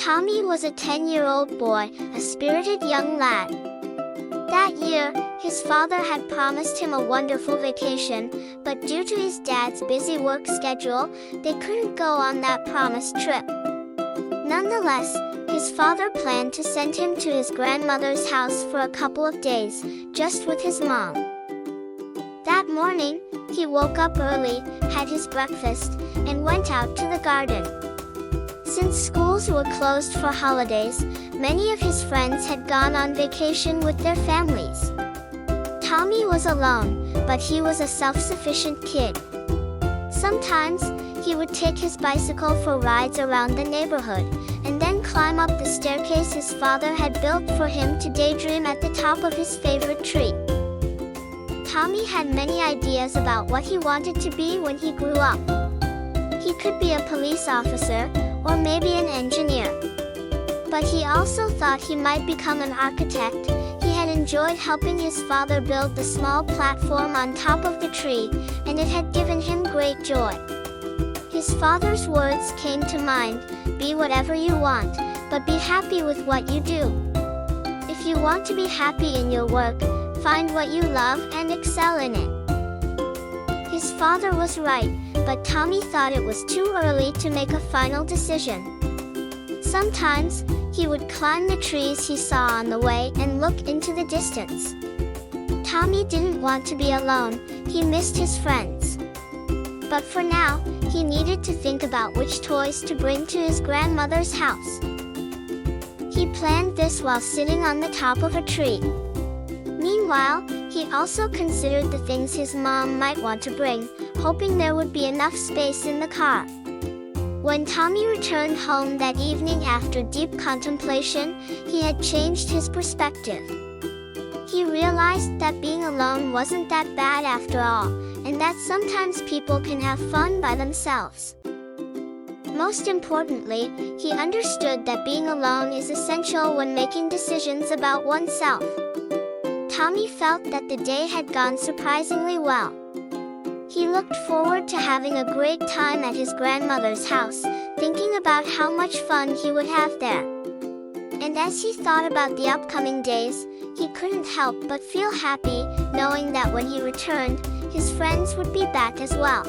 Tommy was a 10-year-old boy, a spirited young lad. That year, his father had promised him a wonderful vacation, but due to his dad's busy work schedule, they couldn't go on that promised trip. Nonetheless, his father planned to send him to his grandmother's house for a couple of days, just with his mom. That morning, he woke up early, had his breakfast, and went out to the garden. Since schools were closed for holidays, many of his friends had gone on vacation with their families. Tommy was alone, but he was a self-sufficient kid. Sometimes, he would take his bicycle for rides around the neighborhood, and then climb up the staircase his father had built for him to daydream at the top of his favorite tree. Tommy had many ideas about what he wanted to be when he grew up. He could be a police officer, or maybe an engineer. But he also thought he might become an architect. He had enjoyed helping his father build the small platform on top of the tree, and it had given him great joy. His father's words came to mind: be whatever you want, but be happy with what you do. If you want to be happy in your work, find what you love and excel in it. His father was right, but Tommy thought it was too early to make a final decision. Sometimes, he would climb the trees he saw on the way and look into the distance. Tommy didn't want to be alone, he missed his friends. But for now, he needed to think about which toys to bring to his grandmother's house. He planned this while sitting on the top of a tree. Meanwhile, he also considered the things his mom might want to bring, hoping there would be enough space in the car. When Tommy returned home that evening after deep contemplation, he had changed his perspective. He realized that being alone wasn't that bad after all, and that sometimes people can have fun by themselves. Most importantly, he understood that being alone is essential when making decisions about oneself. Tommy felt that the day had gone surprisingly well. He looked forward to having a great time at his grandmother's house, thinking about how much fun he would have there. And as he thought about the upcoming days, he couldn't help but feel happy, knowing that when he returned, his friends would be back as well.